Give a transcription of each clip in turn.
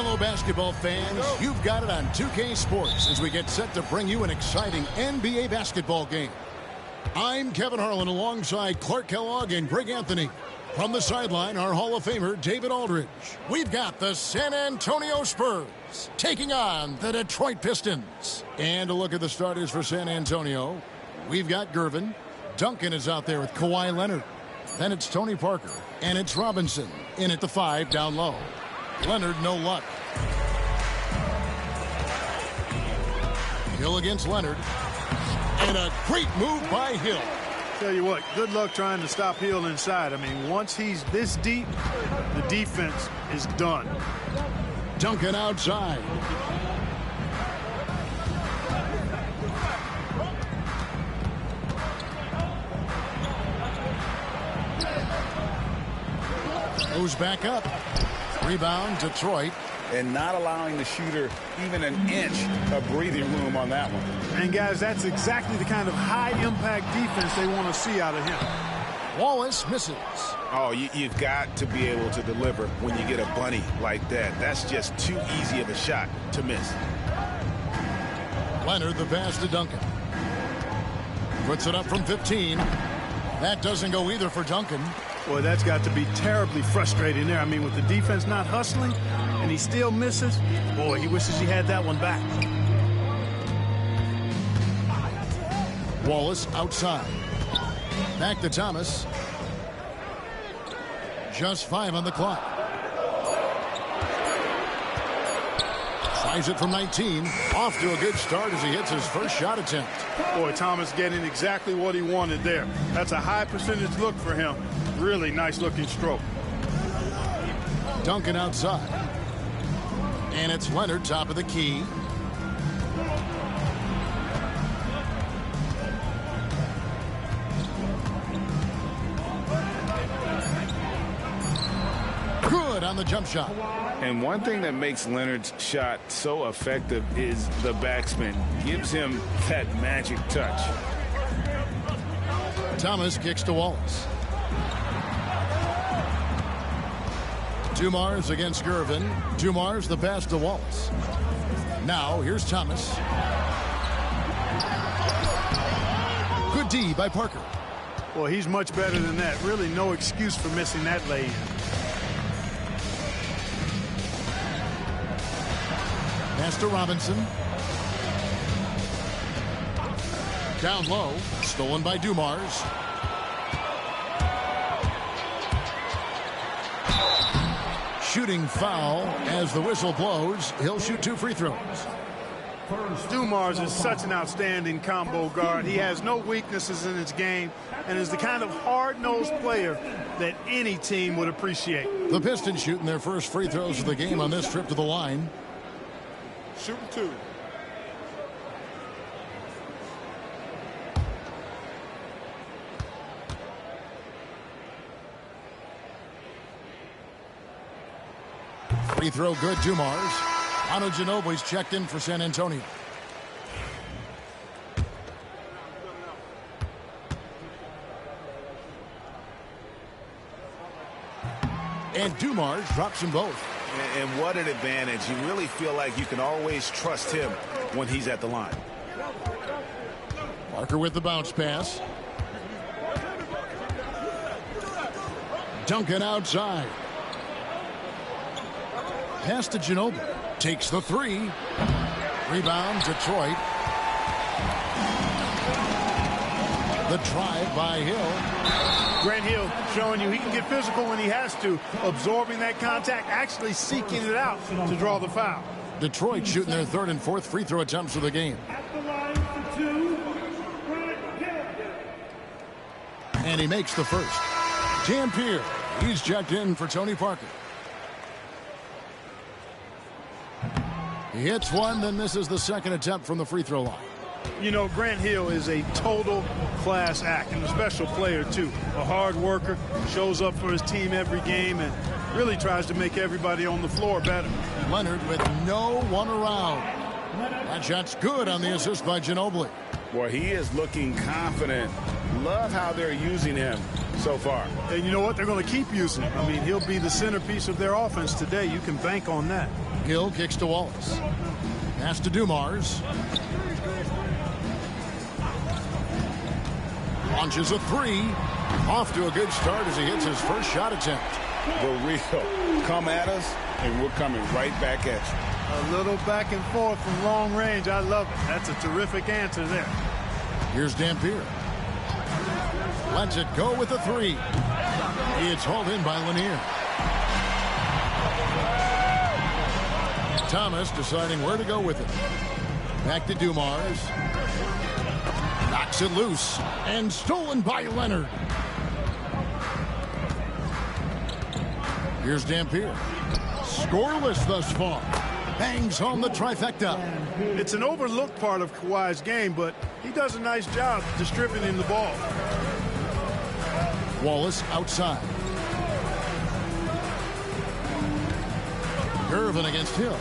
Hello, basketball fans. You've got it on 2K Sports as we get set to bring you an exciting NBA basketball game. I'm Kevin Harlan alongside Clark Kellogg and Greg Anthony. From the sideline, our Hall of Famer, David Aldridge. We've got the San Antonio Spurs taking on the Detroit Pistons. And a look at the starters for San Antonio. We've got Gervin. Duncan is out there with Kawhi Leonard. Then it's Tony Parker. And it's Robinson in at the 5 down low. Leonard, no luck. Hill against Leonard. And a great move by Hill. Tell you what, good luck trying to stop Hill inside. I mean, once he's this deep, the defense is done. Duncan outside. Goes back up. Rebound, Detroit. And not allowing the shooter even an inch of breathing room on that one. And, guys, that's exactly the kind of high-impact defense they want to see out of him. Wallace misses. Oh, you've got to be able to deliver when you get a bunny like that. That's just too easy of a shot to miss. Leonard, the pass to Duncan. Puts it up from 15. That doesn't go either for Duncan. Boy, that's got to be terribly frustrating there. I mean, with the defense not hustling and he still misses, boy, he wishes he had that one back. Wallace outside. Back to Thomas. Just 5 on the clock. Tries it from 19. Off to a good start as he hits his first shot attempt. Boy, Thomas getting exactly what he wanted there. That's a high percentage look for him. Really nice looking stroke. Duncan outside. And it's Leonard, top of the key. Good on the jump shot. And one thing that makes Leonard's shot so effective is the backspin. Gives him that magic touch. Thomas kicks to Wallace. Dumars against Gervin. Dumars the pass to Wallace. Now here's Thomas. Good D by Parker. Well, he's much better than that. Really no excuse for missing that lay-in. Pass to Robinson. Down low. Stolen by Dumars. Shooting foul as the whistle blows. He'll shoot 2 free throws. Dumars is such an outstanding combo guard. He has no weaknesses in his game and is the kind of hard-nosed player that any team would appreciate. The Pistons shooting their first free throws of the game on this trip to the line. Shooting 2. Free throw good, Dumars. Manu Ginobili's checked in for San Antonio. And Dumars drops them both. And what an advantage. You really feel like you can always trust him when he's at the line. Parker with the bounce pass. Duncan outside. Pass to Ginobili. Takes the 3. Rebound, Detroit. The drive by Hill. Grant Hill showing you he can get physical when he has to. Absorbing that contact, actually seeking it out to draw the foul. Detroit shooting their 3rd and 4th free throw attempts of the game. And he makes the first. Dampier, he's checked in for Tony Parker. He hits one, then misses the second attempt from the free throw line. You know, Grant Hill is a total class act and a special player, too. A hard worker, shows up for his team every game, and really tries to make everybody on the floor better. Leonard with no one around. That shot's good on the assist by Ginobili. Boy, he is looking confident. Love how they're using him so far. And you know what? They're going to keep using him. I mean, he'll be the centerpiece of their offense today. You can bank on that. Hill kicks to Wallace. Pass to Dumars. Launches a three. Off to a good start as he hits his first shot attempt. The real come at us, and we're coming right back at you. A little back and forth from long range. I love it. That's a terrific answer there. Here's Dampier. Lets it go with a three. It's hauled in by Lanier. Thomas deciding where to go with it. Back to Dumars. Knocks it loose. And stolen by Leonard. Here's Dampier. Scoreless thus far. Bangs home the trifecta. It's an overlooked part of Kawhi's game, but he does a nice job distributing the ball. Wallace outside. Irvin against Hill.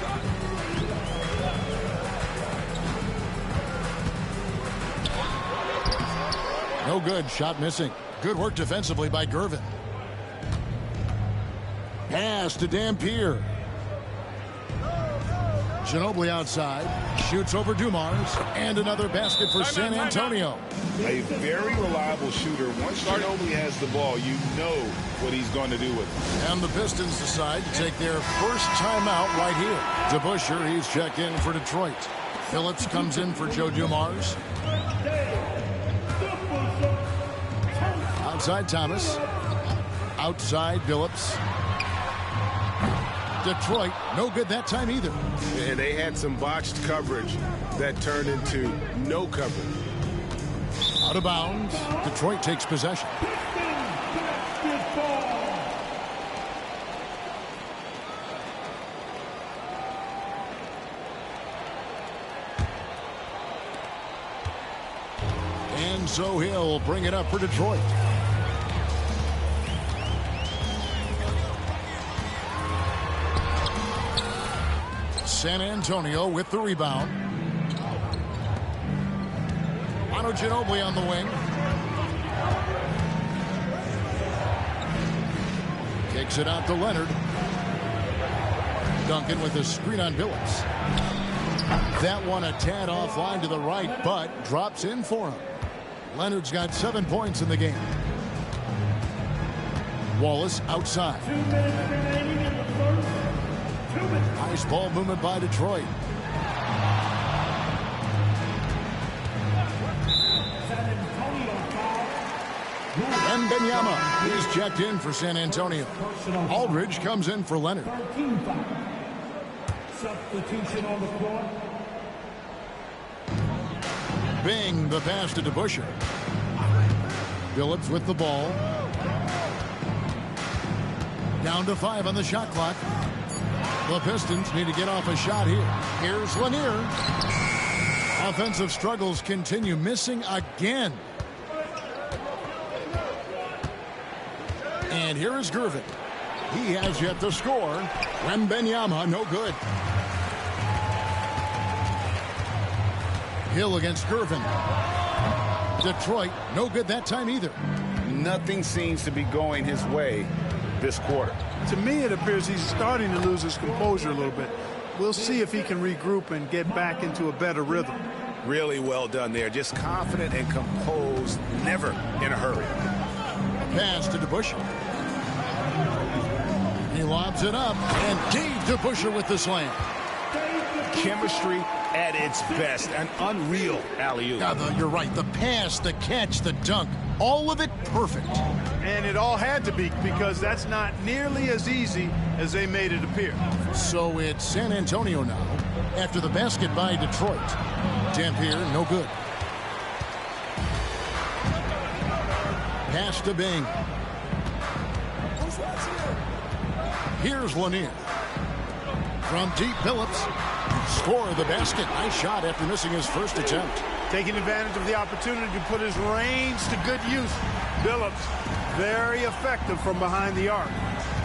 No good. Shot missing. Good work defensively by Gervin. Pass to Dampier. Ginobili outside. Shoots over Dumars. And another basket for San Antonio. A very reliable shooter. Once Ginobili has the ball, you know what he's going to do with it. And the Pistons decide to take their first timeout right here. DeBusschere, he's checked in for Detroit. Phillips comes in for Joe Dumars. Outside Thomas. Outside Phillips. Detroit, no good that time either. And they had some botched coverage that turned into no coverage. Out of bounds. Detroit takes possession. And so he'll bring it up for Detroit. San Antonio with the rebound. Manu Ginobili on the wing. Kicks it out to Leonard. Duncan with a screen on Billups. That one a tad offline to the right, but drops in for him. Leonard's got 7 points in the game. Wallace outside. Nice ball movement by Detroit. Wembanyama is checked in for San Antonio. Aldridge comes in for Leonard. Substitution on the court. Bing, the pass to DeBusschere. Phillips with the ball. Down to 5 on the shot clock. The Pistons need to get off a shot here. Here's Lanier. Offensive struggles continue, missing again. And here is Gervin. He has yet to score. Wembanyama, no good. Hill against Gervin. Detroit, no good that time either. Nothing seems to be going his way this quarter. To me, it appears he's starting to lose his composure a little bit. We'll see if he can regroup and get back into a better rhythm. Really well done there. Just confident and composed, never in a hurry. Pass to DeBusschere. He lobs it up, and Dave DeBusschere with the slam. Chemistry at its best. An unreal alley-oop. Yeah, you're right. The pass, the catch, the dunk, all of it perfect. And it all had to be, because that's not nearly as easy as they made it appear. So it's San Antonio now after the basket by Detroit. Dampier, no good. Pass to Bing. Here's Lanier. From deep, Phillips. Score the basket. Nice shot after missing his first attempt. Taking advantage of the opportunity to put his range to good use. Billups, very effective from behind the arc.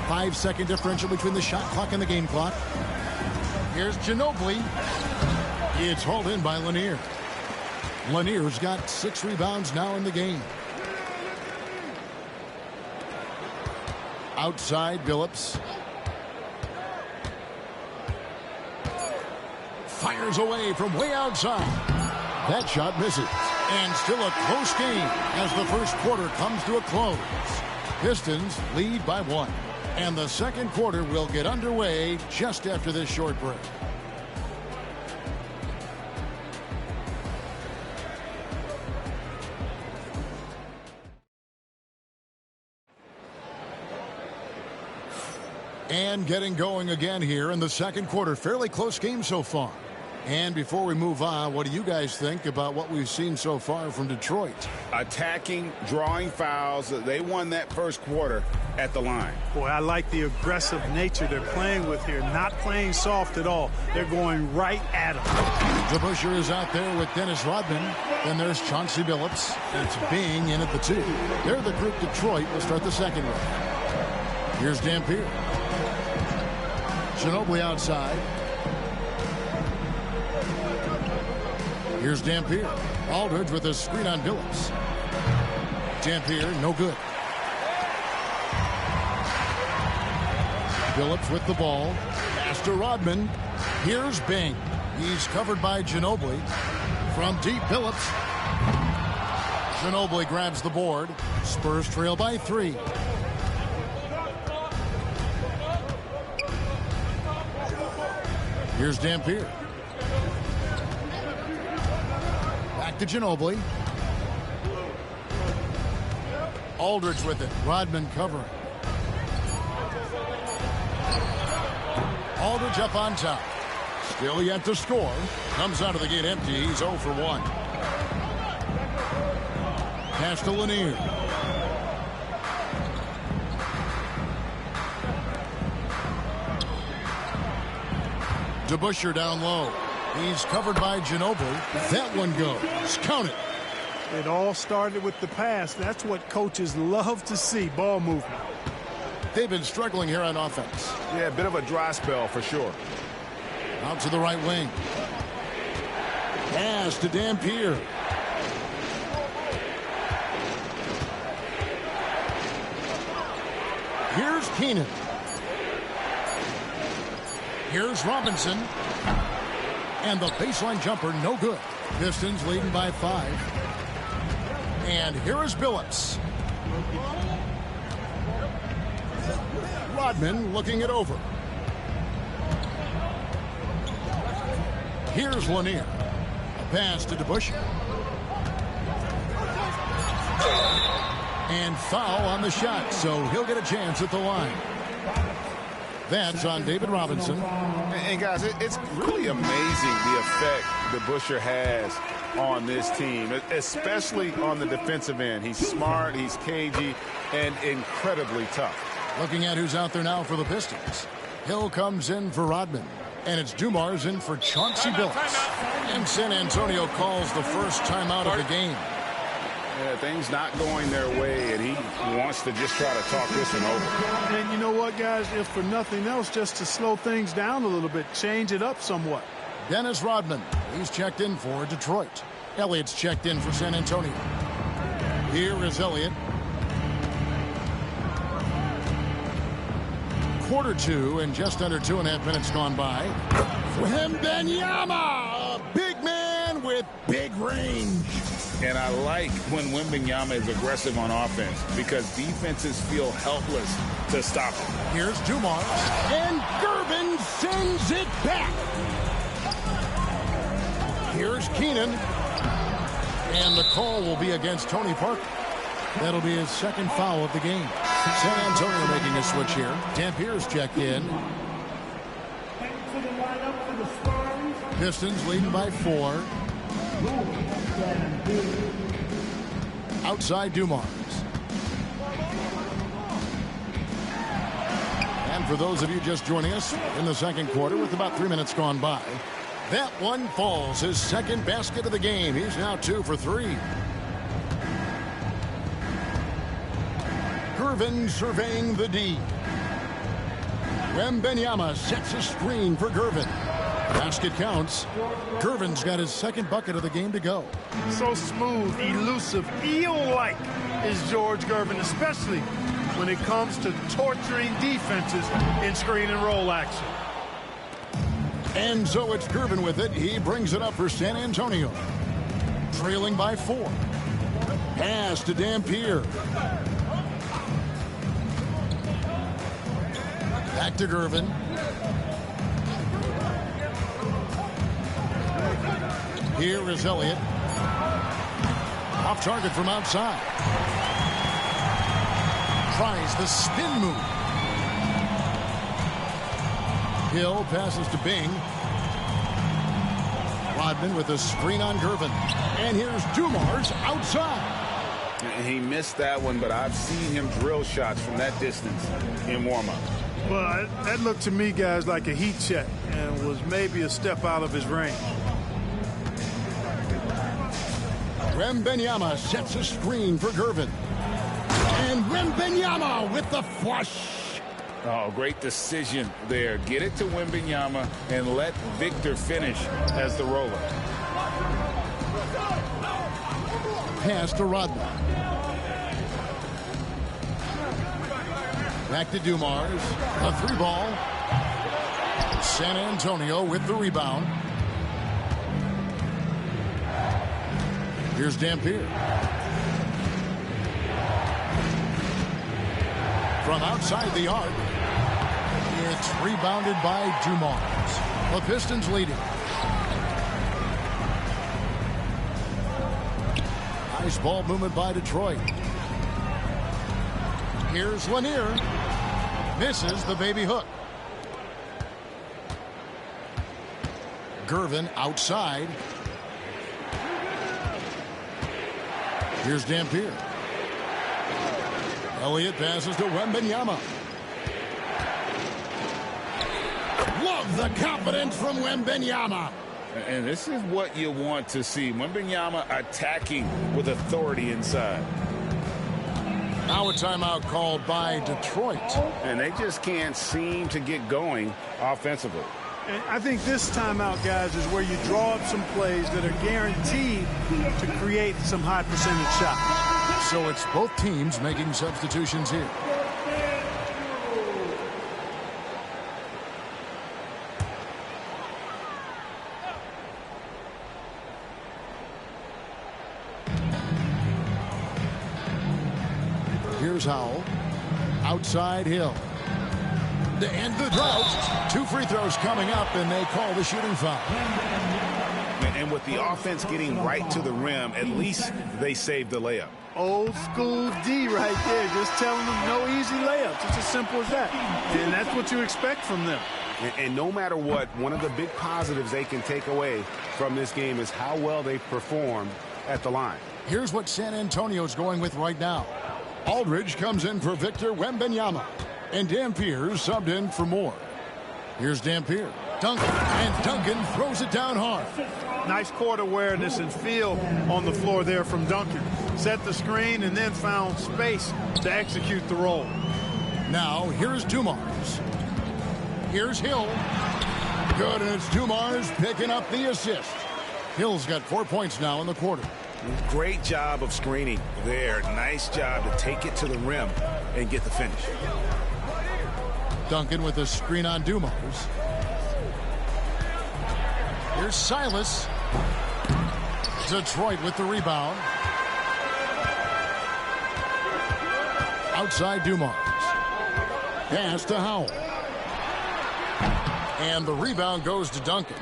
5-second differential between the shot clock and the game clock. Here's Ginobili. It's hauled in by Lanier. Lanier's got 6 rebounds now in the game. Outside, Billups. Fires away from way outside. That shot misses. And still a close game as the first quarter comes to a close. Pistons lead by 1. And the second quarter will get underway just after this short break. And getting going again here in the second quarter. Fairly close game so far. And before we move on, what do you guys think about what we've seen so far from Detroit? Attacking, drawing fouls. They won that first quarter at the line. Boy, I like the aggressive nature they're playing with here. Not playing soft at all. They're going right at them. DeBusschere is out there with Dennis Rodman. Then there's Chauncey Billups. It's Bing in at the 2. They're the group Detroit will start the second round. Here's Dampier. Ginobili outside. Here's Dampier. Aldridge with a screen on Billups. Dampier, no good. Billups with the ball. Pass to Rodman. Here's Bing. He's covered by Ginobili. From deep, Billups. Ginobili grabs the board. Spurs trail by 3. Here's Dampier. Back to Ginobili. Aldridge with it. Rodman covering. Aldridge up on top. Still yet to score. Comes out of the gate empty. He's 0 for 1. Pass to Lanier. DeBusschere down low. He's covered by Ginobili. That one goes. Count it. It all started with the pass. That's what coaches love to see, ball movement. They've been struggling here on offense. Yeah, a bit of a dry spell for sure. Out to the right wing. Pass to Dampier. Here's Keenan. Here's Robinson. And the baseline jumper, no good. Pistons leading by 5. And here is Billups. Rodman looking it over. Here's Lanier. A pass to DeBusschere. And foul on the shot, so he'll get a chance at the line. That's on David Robinson. And guys, it's really amazing the effect DeBusschere has on this team, especially on the defensive end. He's smart, he's cagey, and incredibly tough. Looking at who's out there now for the Pistons. Hill comes in for Rodman. And it's Dumars in for Chauncey Billups. And San Antonio calls the first timeout of the game. Yeah, things not going their way, and he wants to just try to talk this one over. And you know what, guys? If for nothing else, just to slow things down a little bit, change it up somewhat. Dennis Rodman, he's checked in for Detroit. Elliott's checked in for San Antonio. Here is Elliott. Quarter 2 and just under 2.5 minutes gone by. Wembanyama, a big man with big range. And I like when Wembanyama is aggressive on offense because defenses feel helpless to stop him. Here's Dumars, and Gervin sends it back. Here's Keenan, and the call will be against Tony Parker. That'll be his second foul of the game. San Antonio making a switch here. Dampier's checked in. Pistons leading by 4. Outside Dumars. And for those of you just joining us in the second quarter with about 3 minutes gone by, that one falls. His second basket of the game. He's now 2 for 3. Gervin surveying the D. Wembanyama sets a screen for Gervin. Basket counts. Gervin's got his second bucket of the game to go. So smooth, elusive, eel-like is George Gervin, especially when it comes to torturing defenses in screen and roll action. And so it's Gervin with it. He brings it up for San Antonio. Trailing by 4. Pass to Dampier. Back to Gervin. Here is Elliott. Off target from outside. Tries the spin move. Hill passes to Bing. Rodman with a screen on Gervin. And here's Dumars outside. He missed that one, but I've seen him drill shots from that distance in warm-up. Well, that looked to me, guys, like a heat check and was maybe a step out of his range. Wembanyama sets a screen for Gervin. And Wembanyama with the flush. Oh, great decision there. Get it to Wembanyama and let Victor finish as the roller. Pass to Rodman. Back to Dumars. A 3-ball. San Antonio with the rebound. Here's Dampier. From outside the arc. It's rebounded by Dumars. The Pistons leading. Nice ball movement by Detroit. Here's Lanier. Misses the baby hook. Gervin outside. Here's Dampier. Elliott passes to Wembanyama. Love the confidence from Wembanyama. And this is what you want to see. Wembanyama attacking with authority inside. Now a timeout called by Detroit. And they just can't seem to get going offensively. And I think this timeout, guys, is where you draw up some plays that are guaranteed to create some high percentage shots. So it's both teams making substitutions here. Here's Howell. Outside Hill. To end the drought. 2 free throws coming up, and they call the shooting foul. And with the offense getting right to the rim, at least they saved the layup. Old school D right there, just telling them no easy layups. It's as simple as that. And that's what you expect from them. And no matter what, one of the big positives they can take away from this game is how well they performed at the line. Here's what San Antonio's going with right now. Aldridge comes in for Victor Wembanyama. And Dampier subbed in for Moore. Here's Dampier. Duncan. And Duncan throws it down hard. Nice court awareness and feel on the floor there from Duncan. Set the screen and then found space to execute the roll. Now, here's Dumars. Here's Hill. Good, and it's Dumars picking up the assist. Hill's got 4 points now in the quarter. Great job of screening there. Nice job to take it to the rim and get the finish. Duncan with a screen on Dumars. Here's Silas. Detroit with the rebound. Outside Dumars. Pass to Howell. And the rebound goes to Duncan.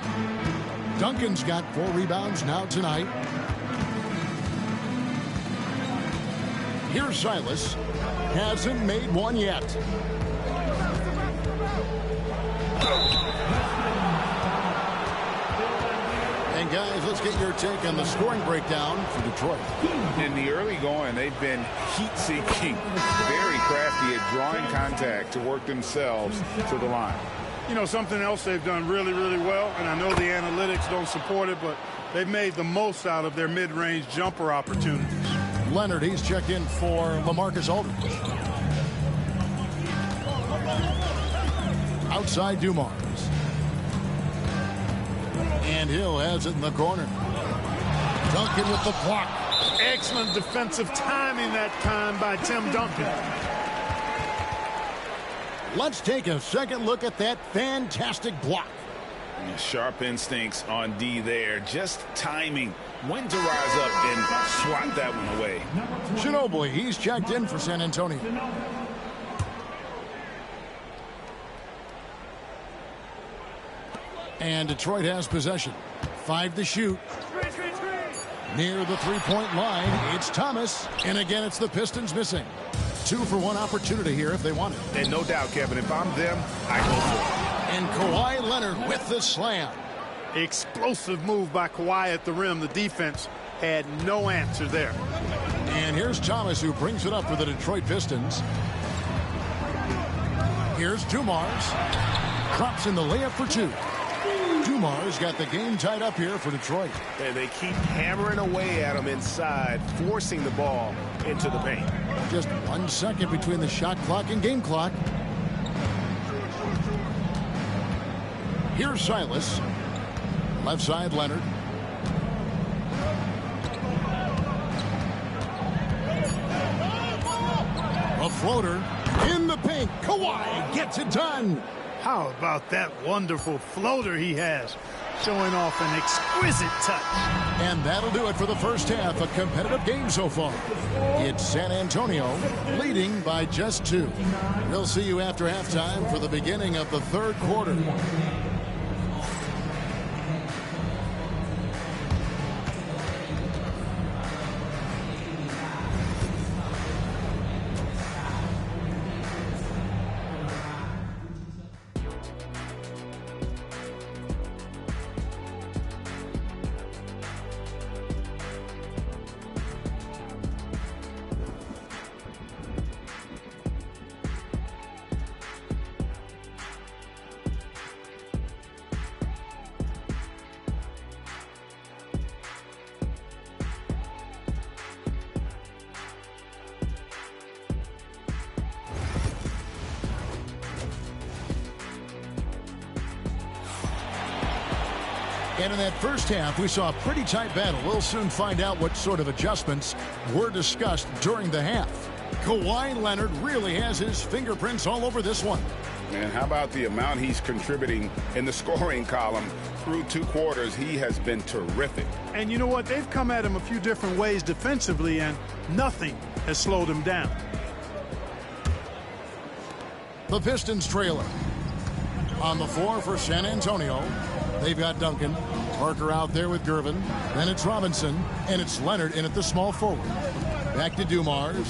Duncan's got 4 rebounds now tonight. Here's Silas. Hasn't made one yet. And guys, let's get your take on the scoring breakdown for Detroit. In the early going, they've been heat-seeking, very crafty at drawing contact to work themselves to the line. You know, something else they've done really, really well, and I know the analytics don't support it, but they've made the most out of their mid-range jumper opportunities. Leonard, he's checked in for LaMarcus Aldridge. Outside Dumars. And Hill has it in the corner. Duncan with the block. Excellent defensive timing that time by Tim Duncan. Let's take a second look at that fantastic block. Sharp instincts on D there. Just timing when to rise up and swat that one away. Ginobili, he's checked in for San Antonio. And Detroit has possession. 5 to shoot. Near the three-point line, it's Thomas. And again, it's the Pistons missing. 2 for 1 opportunity here if they want it. And no doubt, Kevin, if I'm them, I go for it. And Kawhi Leonard with the slam. Explosive move by Kawhi at the rim. The defense had no answer there. And here's Thomas, who brings it up for the Detroit Pistons. Here's Dumars. Drops in the layup for 2. Dumars got the game tied up here for Detroit. And they keep hammering away at him inside, forcing the ball into the paint. Just 1 second between the shot clock and game clock. Here's Silas. Left side, Leonard. A floater in the paint. Kawhi gets it done. How about that wonderful floater he has, showing off an exquisite touch. And that'll do it for the first half. A competitive game so far. It's San Antonio leading by just 2. We'll see you after halftime for the beginning of the third quarter. And in that first half, we saw a pretty tight battle. We'll soon find out what sort of adjustments were discussed during the half. Kawhi Leonard really has his fingerprints all over this one. And how about the amount he's contributing in the scoring column through 2 quarters? He has been terrific. And you know what? They've come at him a few different ways defensively, and nothing has slowed him down. The Pistons trailer. On the floor for San Antonio, they've got Duncan. Parker out there with Gervin. Then it's Robinson, and it's Leonard in at the small forward. Back to Dumars.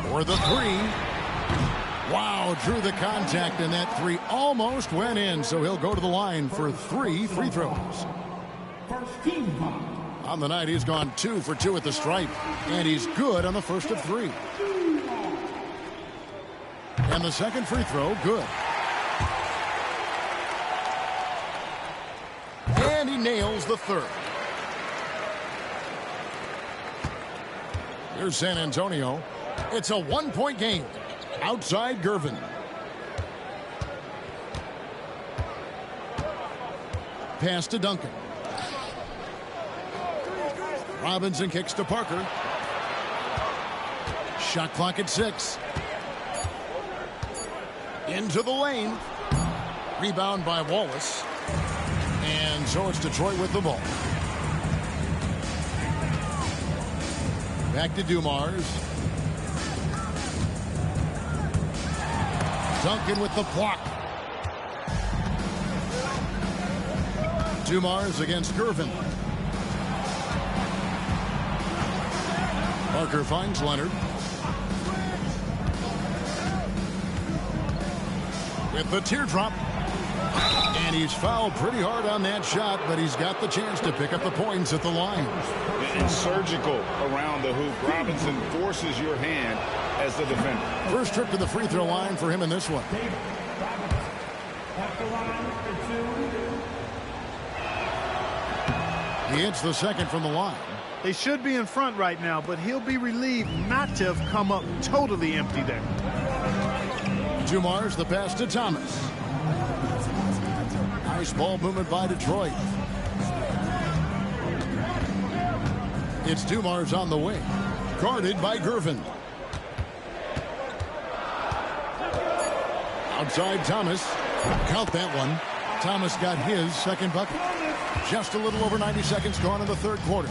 For the 3. Wow, drew the contact, and that 3 almost went in, so he'll go to the line for 3 free throws. On the night, he's gone 2 for 2 at the stripe, and he's good on the first of 3. And the second free throw, good. And he nails the third. Here's San Antonio. It's a 1-point game. Outside Gervin. Pass to Duncan. Robinson kicks to Parker. Shot clock at 6. Into the lane. Rebound by Wallace. And so it's Detroit with the ball. Back to Dumars. Duncan with the block. Dumars against Gervin. Parker finds Leonard. With the teardrop. And he's fouled pretty hard on that shot, but he's got the chance to pick up the points at the line. And surgical around the hoop. Robinson forces your hand as the defender. First trip to the free throw line for him in this one. He hits the second from the line. They should be in front right now, but he'll be relieved not to have come up totally empty there. Dumars, the pass to Thomas. Nice ball movement by Detroit. It's Dumars on the wing. Guarded by Gervin. Outside Thomas. Count that one. Thomas got his second bucket. Just a little over 90 seconds gone in the third quarter.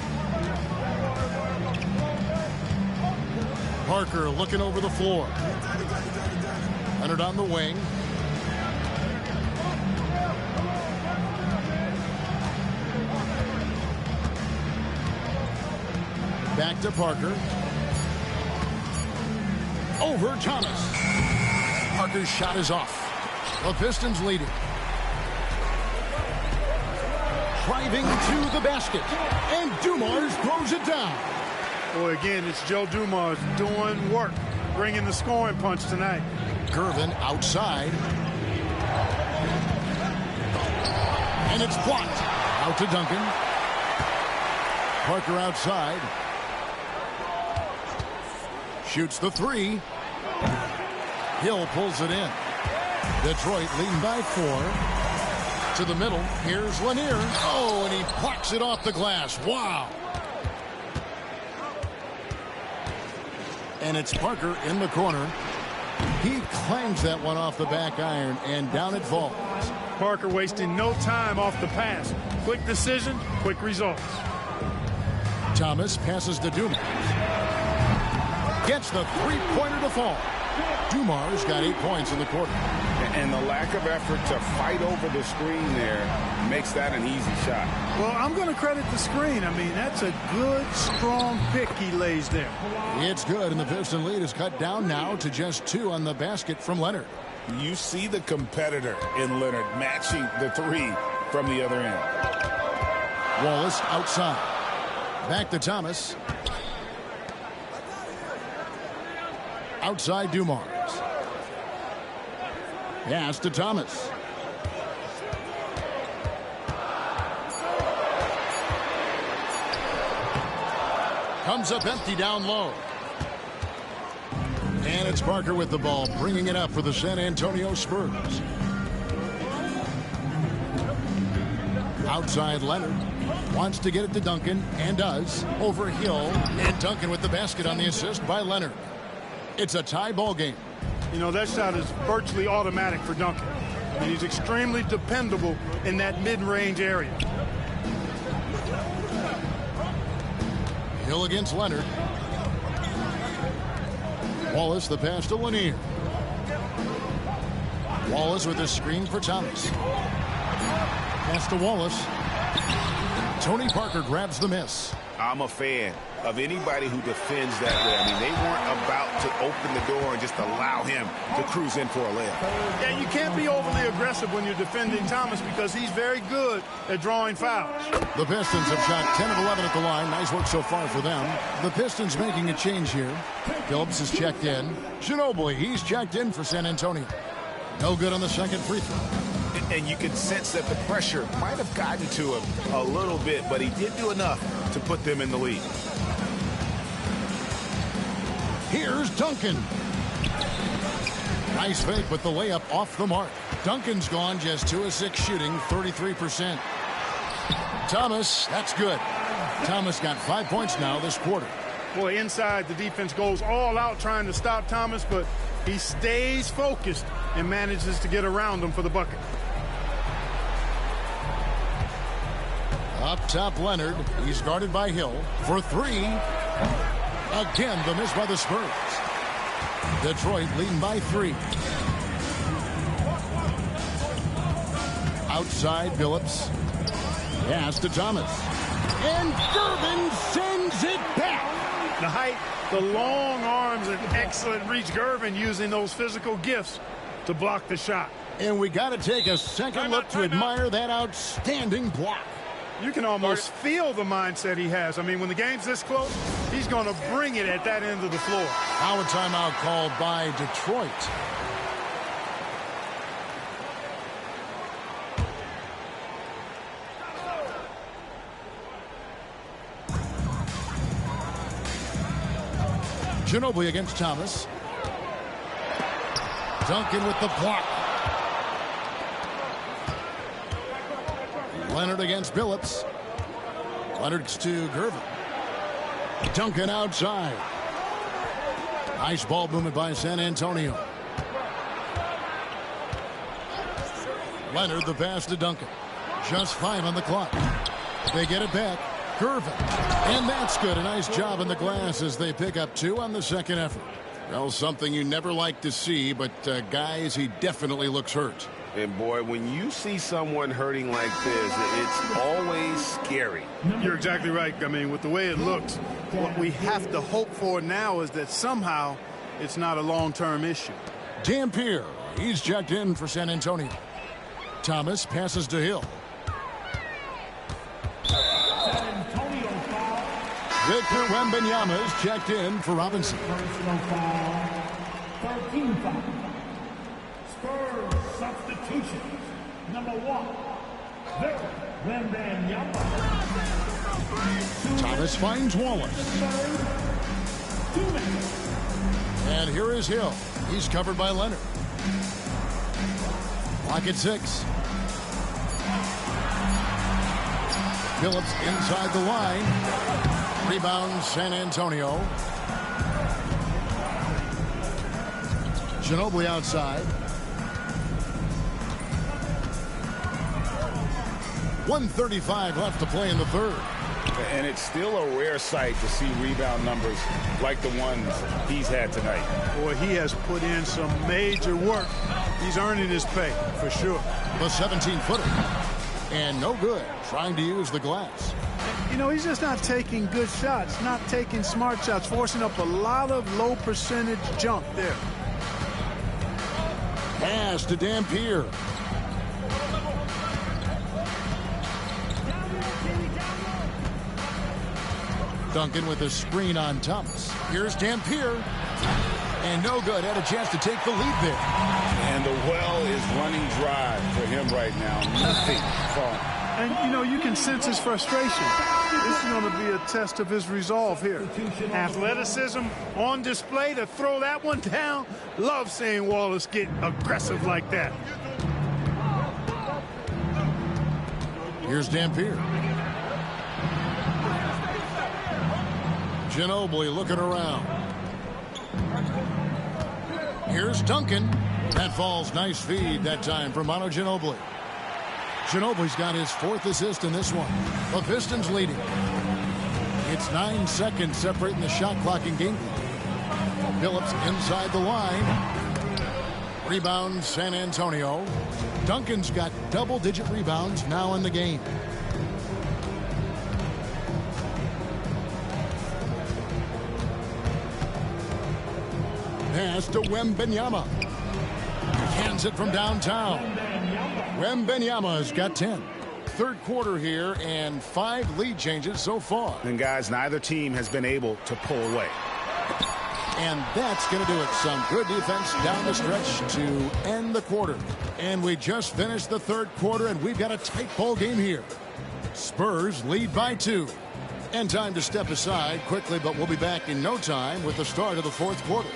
Parker looking over the floor. Leonard on the wing. Back to Parker. Over Thomas. Parker's shot is off. The Pistons leading. Driving to the basket. And Dumars throws it down. Boy, again, it's Joe Dumars doing work, bringing the scoring punch tonight. Gervin outside. And it's blocked. Out to Duncan. Parker outside. Shoots the three. Hill pulls it in. Detroit leading by 4. To the middle. Here's Lanier. Oh, and he plucks it off the glass. Wow. And it's Parker in the corner. He clangs that one off the back iron, and down it falls. Parker wasting no time off the pass. Quick decision, quick results. Thomas passes to Dumars. Gets the three-pointer to fall. Dumars got 8 points in the quarter. And the lack of effort to fight over the screen there makes that an easy shot. Well, I'm going to credit the screen. I mean, that's a good, strong pick he lays there. It's good, and the Piston lead is cut down now to just 2 on the basket from Leonard. You see the competitor in Leonard matching the three from the other end. Wallace outside. Back to Thomas. Outside Dumars. Pass to Thomas. Comes up empty down low. And it's Parker with the ball, bringing it up for the San Antonio Spurs. Outside Leonard. Wants to get it to Duncan, and does. Over Hill, and Duncan with the basket on the assist by Leonard. It's a tie ball game. You know, that shot is virtually automatic for Duncan. And he's extremely dependable in that mid-range area. Hill against Leonard. Wallace, the pass to Lanier. Wallace with a screen for Thomas. Pass to Wallace. Tony Parker grabs the miss. I'm a fan of anybody who defends that way. I mean, they weren't about to open the door and just allow him to cruise in for a layup. Yeah, you can't be overly aggressive when you're defending Thomas because he's very good at drawing fouls. The Pistons have shot 10 of 11 at the line. Nice work so far for them. The Pistons making a change here. Phillips is checked in. Ginobili, he's checked in for San Antonio. No good on the second free throw. And you can sense that the pressure might have gotten to him a little bit, but he did do enough to put them in the lead. Here's Duncan. Nice fake, but the layup off the mark. Duncan's gone just 2 of 6 shooting, 33%. Thomas, that's good. Thomas got 5 points now this quarter. Boy, inside, the defense goes all out trying to stop Thomas, but he stays focused and manages to get around him for the bucket. Up top, Leonard. He's guarded by Hill for 3. Again, the miss by the Spurs. Detroit leading by 3. Outside, Phillips. Pass to Thomas. And Gervin sends it back. The height, the long arms, and excellent reach. Gervin using those physical gifts to block the shot. And we got to take a second look to admire that outstanding block. You can almost feel the mindset he has. I mean, when the game's this close, he's going to bring it at that end of the floor. Now a timeout called by Detroit. Ginobili against Thomas. Duncan with the block. Leonard against Phillips. Leonard's to Gervin. Duncan outside. Nice ball movement by San Antonio. Leonard the pass to Duncan. Just 5 on the clock. They get it back. Gervin. And that's good. A nice job in the glass as they pick up 2 on the second effort. Well, something you never like to see, but guys, he definitely looks hurt. And boy, when you see someone hurting like this, it's always scary. You're exactly right. I mean, with the way it looks, what we have to hope for now is that somehow it's not a long-term issue. Dampier, he's checked in for San Antonio. Thomas passes to Hill. Victor Wembanyama is checked in for Robinson. Personal foul. 13 foul. Spurs substitution. Number 1. Victor Wembanyama. Thomas finds Wallace. 2 minutes. And here is Hill. He's covered by Leonard. Clock at 6. Phillips inside the line. Rebound San Antonio. Ginobili outside. 1:35 left to play in the third. And it's still a rare sight to see rebound numbers like the ones he's had tonight. Boy, he has put in some major work. He's earning his pay, for sure. The 17-footer. And no good. Trying to use the glass. You know, he's just not taking good shots, not taking smart shots, forcing up a lot of low percentage jump there. Pass to Dampier. Duncan with a screen on Thomas. Here's Dampier. And no good. Had a chance to take the lead there. And the well is running dry for him right now. Nothing falling. And, you know, you can sense his frustration. This is going to be a test of his resolve here. Athleticism on display to throw that one down. Love seeing Wallace get aggressive like that. Here's Dampier. Ginobili looking around. Here's Duncan. That falls. Nice feed that time from Manu Ginobili. Ginobili's got his 4th assist in this one. The Pistons leading. It's 9 seconds separating the shot clock and game clock. Phillips inside the line. Rebound San Antonio. Duncan's got double-digit rebounds now in the game. Pass to Wembanyama. Hands it from downtown. Wembanyama's got 10. Third quarter here and 5 lead changes so far. And guys, neither team has been able to pull away. And that's going to do it. Some good defense down the stretch to end the quarter. And we just finished the third quarter, and we've got a tight ball game here. Spurs lead by 2. And time to step aside quickly, but we'll be back in no time with the start of the fourth quarter.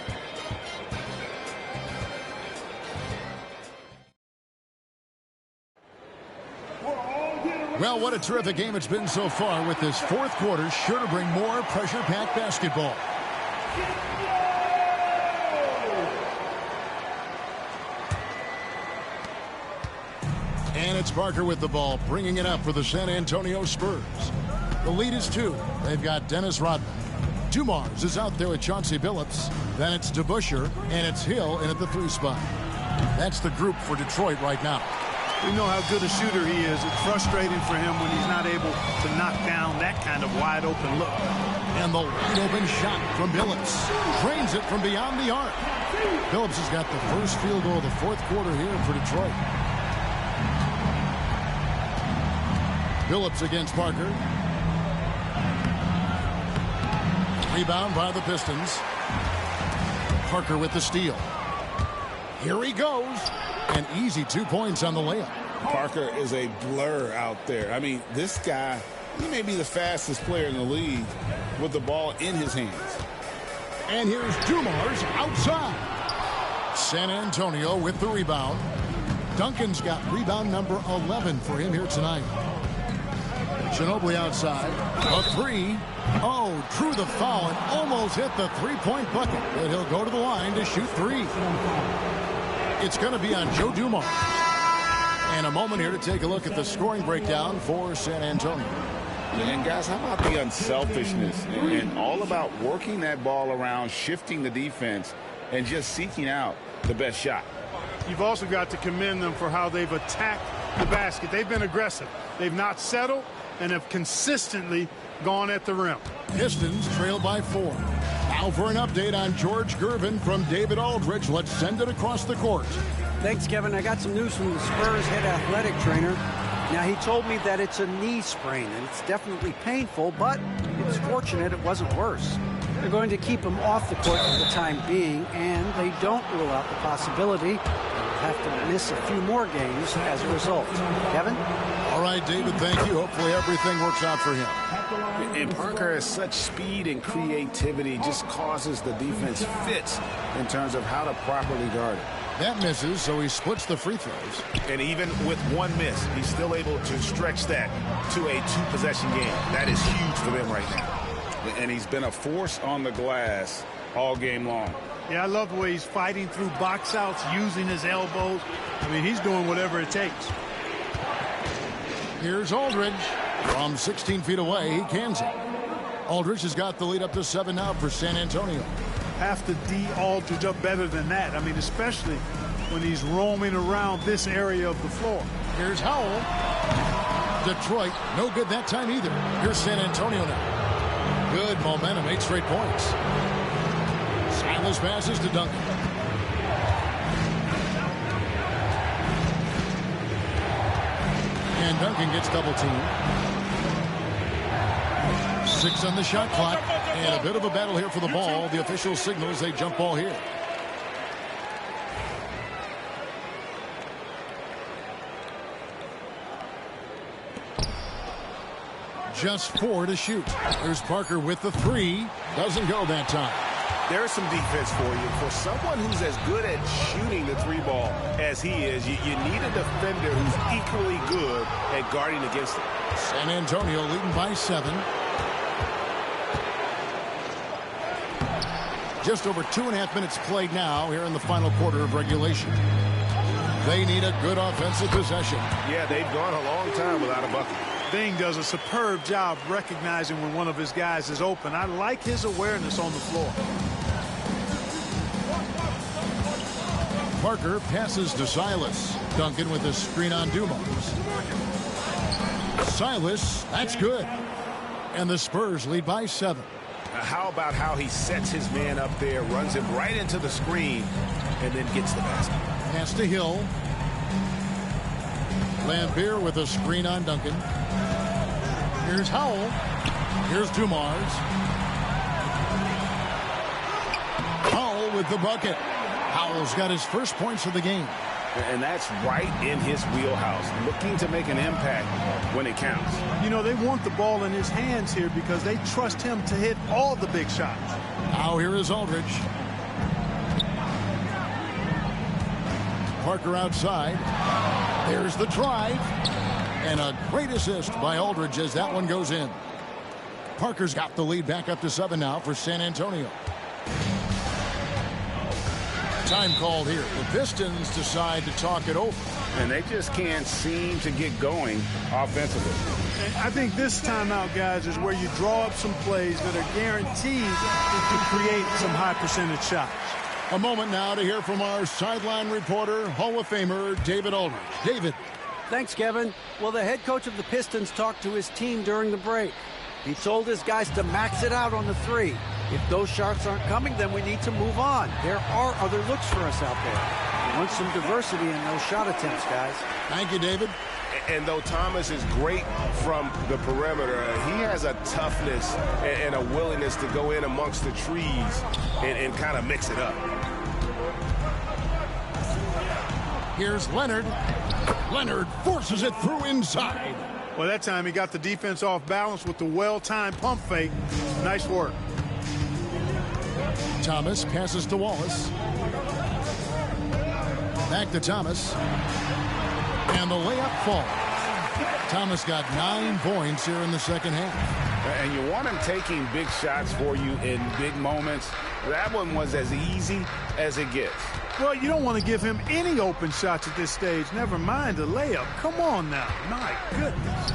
Well, what a terrific game it's been so far, with this fourth quarter sure to bring more pressure-packed basketball. And it's Parker with the ball, bringing it up for the San Antonio Spurs. The lead is 2. They've got Dennis Rodman. Dumars is out there with Chauncey Billups. Then it's DeBusschere, and it's Hill in at the 3 spot. That's the group for Detroit right now. We know how good a shooter he is. It's frustrating for him when he's not able to knock down that kind of wide-open look. And the wide-open shot from Billups. Drains it from beyond the arc. Billups has got the first field goal of the fourth quarter here for Detroit. Billups against Parker. Rebound by the Pistons. Parker with the steal. Here he goes. An easy 2 points on the layup. Parker is a blur out there. I mean, this guy, he may be the fastest player in the league with the ball in his hands. And here's Dumars outside. San Antonio with the rebound. Duncan's got rebound number 11 for him here tonight. Ginobili outside. A 3. Oh, drew the foul and almost hit the three-point bucket. But he'll go to the line to shoot 3. It's going to be on Joe Dumars. And a a moment here to take a look at the scoring breakdown for San Antonio. And guys, how about the unselfishness and all about working that ball around, shifting the defense, and just seeking out the best shot. You've also got to commend them for how they've attacked the basket. They've been aggressive. They've not settled and have consistently gone at the rim. Pistons trail by 4. Now for an update on George Gervin from David Aldridge. Let's send it across the court. Thanks, Kevin. I got some news from the Spurs head athletic trainer. Now, he told me that it's a knee sprain, and it's definitely painful, but it's fortunate it wasn't worse. They're going to keep him off the court for the time being, and they don't rule out the possibility they'll have to miss a few more games as a result. Kevin? All right, David, thank you. Hopefully everything works out for him. And Parker has such speed and creativity, just causes the defense fits in terms of how to properly guard it. That misses, so he splits the free throws. And even with one miss, he's still able to stretch that to a 2-possession game. That is huge for them right now. And he's been a force on the glass all game long. Yeah, I love the way he's fighting through box outs, using his elbows. I mean, he's doing whatever it takes. Here's Aldridge. From 16 feet away, he cans it. Aldridge has got the lead up to 7 now for San Antonio. Have to D Aldridge up better than that. I mean, especially when he's roaming around this area of the floor. Here's Howell. Detroit, no good that time either. Here's San Antonio now. Good momentum, 8 straight points. Silas passes to Duncan. And Duncan gets double teamed. 6 on the shot clock. And a bit of a battle here for the ball. The official signals a jump ball here. Just 4 to shoot. Here's Parker with the 3. Doesn't go that time. There's some defense for you. For someone who's as good at shooting the 3-ball as he is, you need a defender who's equally good at guarding against it. San Antonio leading by 7. Just over 2.5 minutes played now here in the final quarter of regulation. They need a good offensive possession. Yeah, they've gone a long time without a bucket. Bing does a superb job recognizing when one of his guys is open. I like his awareness on the floor. Parker passes to Silas. Duncan with a screen on Dumars. Silas, that's good. And the Spurs lead by 7. How about how he sets his man up there, runs him right into the screen, and then gets the basket. Pass to Hill. Lampier with a screen on Duncan. Here's Howell. Here's Dumars. Howell with the bucket. Howell's got his first points of the game. And that's right in his wheelhouse, looking to make an impact when it counts. You know, they want the ball in his hands here because they trust him to hit all the big shots. Now here is Aldridge. Parker outside. There's the drive. And a great assist by Aldridge as that one goes in. Parker's got the lead back up to 7 now for San Antonio. Time called here. The Pistons decide to talk it over. And they just can't seem to get going offensively. And I think this timeout, guys, is where you draw up some plays that are guaranteed to create some high percentage shots. A moment now to hear from our sideline reporter, Hall of Famer David Aldridge. David. Thanks, Kevin. Well, the head coach of the Pistons talked to his team during the break. He told his guys to max it out on the 3. If those shots aren't coming, then we need to move on. There are other looks for us out there. We want some diversity in those shot attempts, guys. Thank you, David. And though Thomas is great from the perimeter, he has a toughness and a willingness to go in amongst the trees and kind of mix it up. Here's Leonard. Leonard forces it through inside. Well, that time he got the defense off balance with the well-timed pump fake. Nice work. Thomas passes to Wallace. Back to Thomas. And the layup falls. Thomas got 9 points here in the second half. And you want him taking big shots for you in big moments. That one was as easy as it gets. Well, you don't want to give him any open shots at this stage. Never mind a layup. Come on now. My goodness.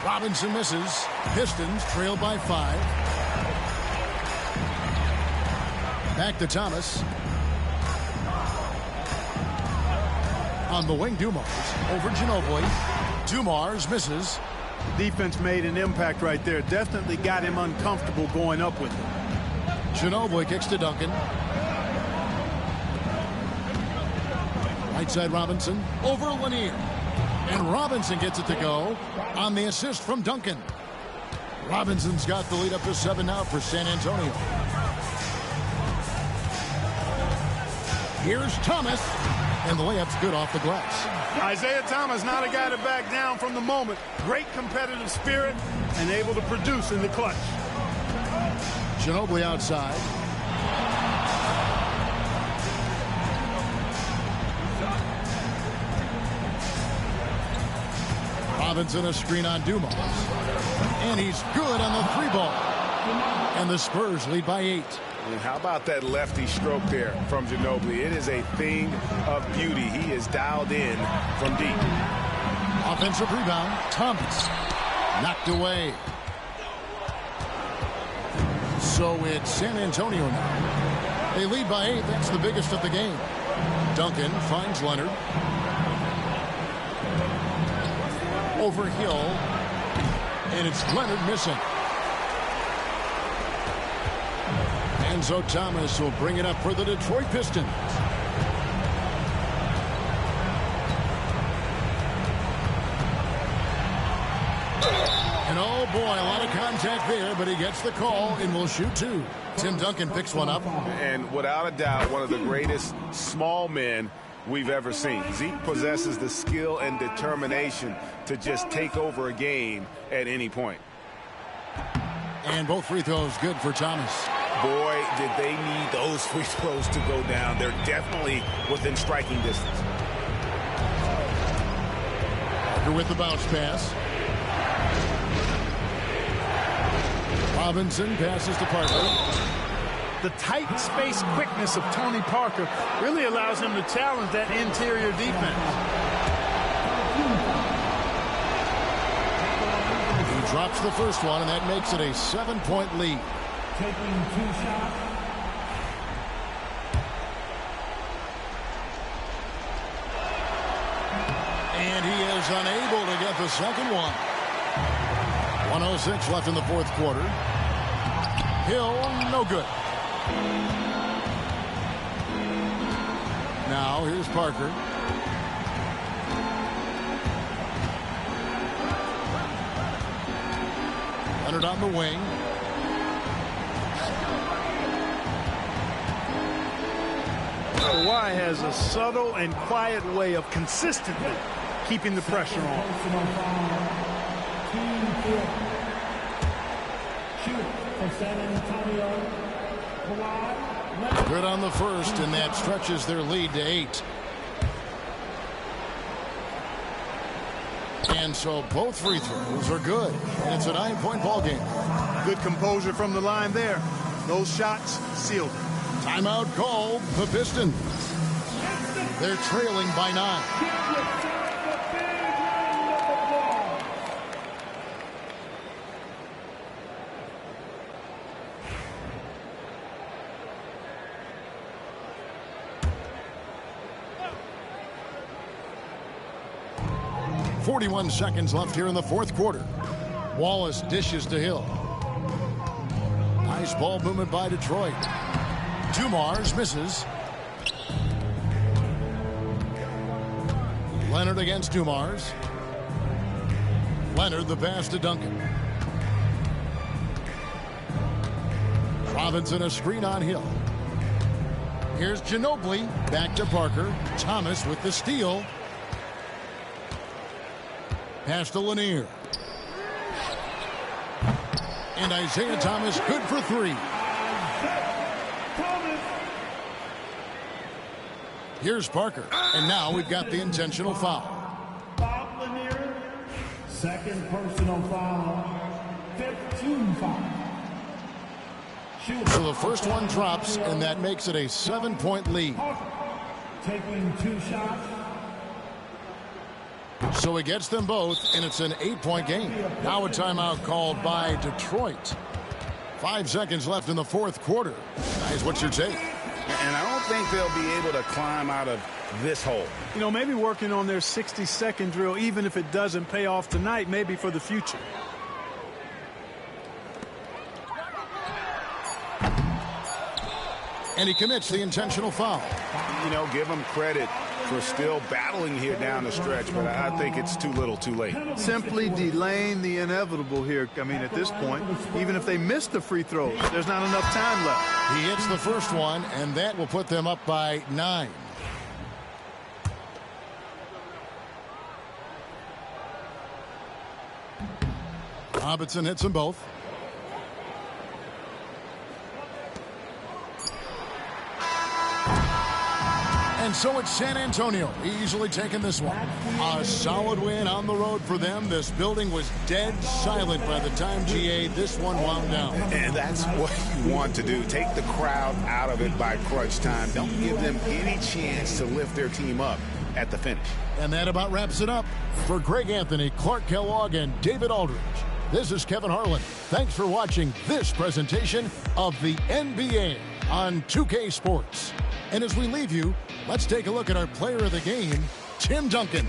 Robinson misses. Pistons trail by 5. Back to Thomas. On the wing, Dumars. Over Ginobili. Dumars misses. Defense made an impact right there. Definitely got him uncomfortable going up with it. Ginobili kicks to Duncan. Right side Robinson. Over Lanier. And Robinson gets it to go on the assist from Duncan. Robinson's got the lead up to 7 now for San Antonio. Here's Thomas. And the layup's good off the glass. Isaiah Thomas, not a guy to back down from the moment. Great competitive spirit and able to produce in the clutch. Ginobili outside. Robinson a screen on Dumars. And he's good on the 3-ball. And the Spurs lead by 8. And how about that lefty stroke there from Ginobili? It is a thing of beauty. He is dialed in from deep. Offensive rebound. Thomas. Knocked away. So it's San Antonio now. They lead by 8. That's the biggest of the game. Duncan finds Leonard. Over Hill. And it's Leonard missing. Enzo Thomas will bring it up for the Detroit Pistons. And oh boy, a lot of contact there, but he gets the call and will shoot 2. Tim Duncan picks one up. And without a doubt, one of the greatest small men we've ever seen. Zeke possesses the skill and determination to just take over a game at any point. And both free throws good for Thomas. Boy, did they need those free throws to go down. They're definitely within striking distance. Parker with the bounce pass. Robinson passes to Parker. The tight space quickness of Tony Parker really allows him to challenge that interior defense. He drops the first one, and that makes it a 7-point lead. Taking 2 shots. And he is unable to get the second one. 1:06 left in the fourth quarter. Hill, no good. Now here's Parker. Leonard on the wing. Kawhi has a subtle and quiet way of consistently keeping the pressure on. Personal foul. Team 4. Shoot for San Antonio. Kawhi Leonard. Good on the first, and that stretches their lead to 8. And so both free throws are good. And it's a 9-point ball game. Good composure from the line there. Those shots sealed it. Timeout called the Pistons. They're trailing by 9. .41 seconds left here in the fourth quarter. Wallace dishes to Hill. Nice ball movement by Detroit. Dumars misses. Leonard against Dumars. Leonard the pass to Duncan. Robinson a screen on Hill. Here's Ginobili. Back to Parker. Thomas with the steal. Pass to Lanier. And Isaiah Thomas good for 3. Here's Parker. And now we've got the intentional foul. Second personal foul. 15 foul. So the first one drops, and that makes it a 7-point lead. Taking 2 shots. So he gets them both, and it's an 8-point game. Now a timeout called by Detroit. 5 seconds left in the fourth quarter. Guys, what's your take? And I don't think they'll be able to climb out of this hole. You know, maybe working on their 60-second drill, even if it doesn't pay off tonight, maybe for the future. And he commits the intentional foul. You know, give him credit for still battling here down the stretch, but I think it's too little too late. Simply delaying the inevitable here. I mean, at this point, even if they miss the free throws, there's not enough time left. He hits the first one, and that will put them up by 9. Robinson hits them both. And so it's San Antonio easily taking this one. A solid win on the road for them. This building was dead silent by the time, GA, this one wound down. And that's what you want to do. Take the crowd out of it by crunch time. Don't give them any chance to lift their team up at the finish. And that about wraps it up. For Greg Anthony, Clark Kellogg, and David Aldridge, this is Kevin Harlan. Thanks for watching this presentation of the NBA on 2K Sports. And as we leave you, let's take a look at our player of the game, Tim Duncan.